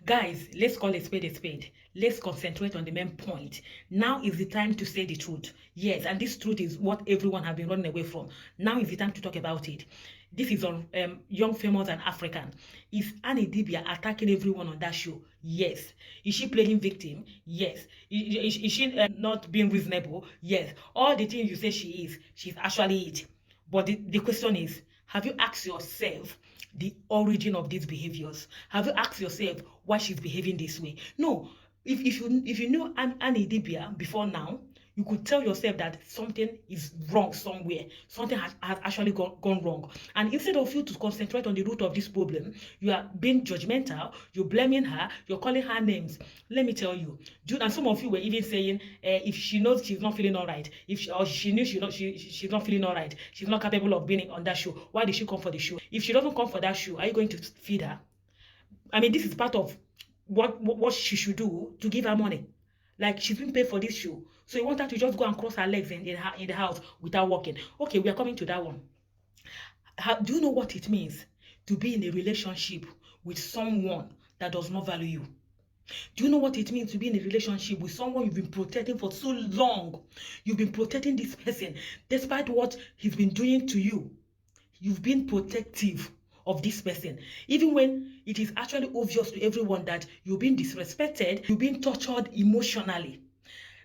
Guys, let's call a spade a spade. Let's concentrate on the main point. Now is the time to say the truth. Yes, and this truth is what everyone has been running away from. Now is the time to talk about it. This is on Young, Famous, and African. Is Annie Idibia attacking everyone on that show? Yes. Is she playing victim? Yes. Is she not being reasonable? Yes. All the things you say she's actually it. But the question is, have you asked yourself the origin of these behaviors? Have you asked yourself why she's behaving this way? No. If you know Annie Idibia before now, you could tell yourself that something is wrong somewhere. Something has actually gone wrong. And instead of you to concentrate on the root of this problem, you are being judgmental, you're blaming her, you're calling her names. Let me tell you, and some of you were even saying, if she knows she's not feeling all right, or she knew she's not feeling all right, she's not capable of being on that show, why did she come for the show? If she doesn't come for that show, are you going to feed her? I mean, this is part of what she should do to give her money. Like, she's been paid for this show. So you want her to just go and cross her legs in the house without working. Okay, we are coming to that one. Do you know what it means to be in a relationship with someone that does not value you? Do you know what it means to be in a relationship with someone you've been protecting for so long? You've been protecting this person despite what he's been doing to you. You've been protective of this person, even when it is actually obvious to everyone that you've been disrespected, you've been tortured emotionally.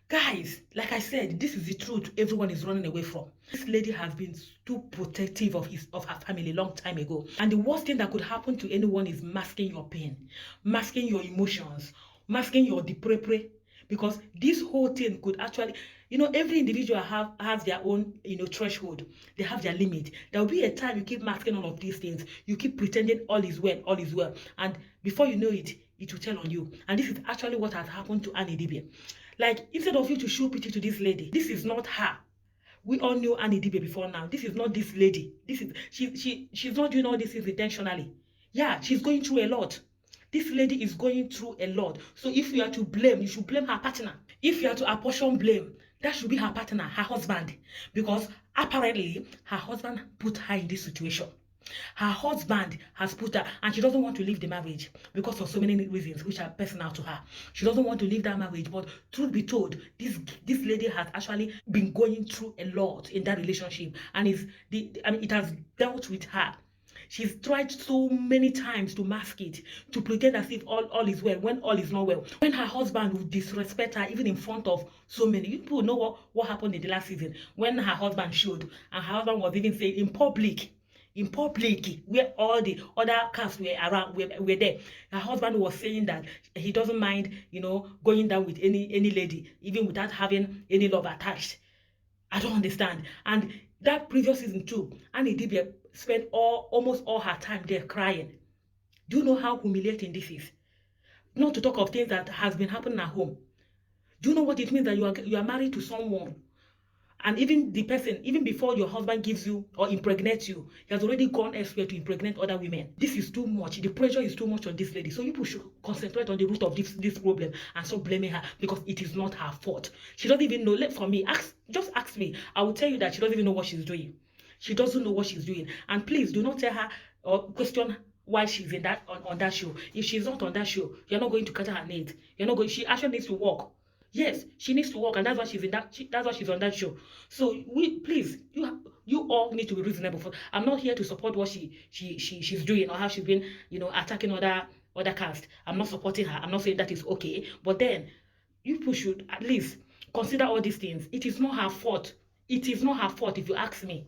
Guys, like I said, this is the truth everyone is running away from. This lady has been too protective of her family long time ago. And the worst thing that could happen to anyone is masking your pain, masking your emotions, masking your depression. Because this whole thing could actually, every individual has their own, threshold. They have their limit. There will be a time you keep masking all of these things. You keep pretending all is well, all is well. And before you know it, it will tell on you. And this is actually what has happened to Annie Idibia. Like, instead of you to show pity to this lady, this is not her. We all knew Annie Idibia before now. This is not this lady. She's not doing all these things intentionally. Yeah, she's going through a lot. This lady is going through a lot. So if you are to blame, you should blame her partner. If you are to apportion blame, that should be her partner, her husband. Because apparently, her husband put her in this situation. Her husband has put her, and she doesn't want to leave the marriage because of so many reasons which are personal to her. She doesn't want to leave that marriage, but truth be told, this lady has actually been going through a lot in that relationship, and it has dealt with her. She's tried so many times to mask it, to pretend as if all is well, when all is not well. When her husband would disrespect her, even in front of so many people, know what happened in the last season, when her husband showed, and her husband was even saying in public, where all the other cast were around, were there. Her husband was saying that he doesn't mind, going down with any lady, even without having any love attached. I don't understand. And that previous season too, Annie Idibia spent almost all her time there crying. Do you know how humiliating this is? Not to talk of things that has been happening at home. Do you know what it means that you are married to someone, and even the person, even before your husband gives you or impregnates you, he has already gone elsewhere to impregnate other women? This is too much. The pressure is too much on this lady. So people should concentrate on the root of this problem and stop blaming her, because it is not her fault. She doesn't even know. For me, just ask me. I will tell you that she doesn't even know what she's doing. She doesn't know what she's doing. And please do not tell her or question why she's in that on that show. If she's not on that show, you're not going to cut her needs. You're not going. She actually needs to work. Yes, she needs to work, and that's why she's in that. That's why she's on that show. So please, you all need to be reasonable. I'm not here to support what she's doing or how she's been, attacking other cast. I'm not supporting her. I'm not saying that is okay. But then, you people should at least consider all these things. It is not her fault. It is not her fault, if you ask me.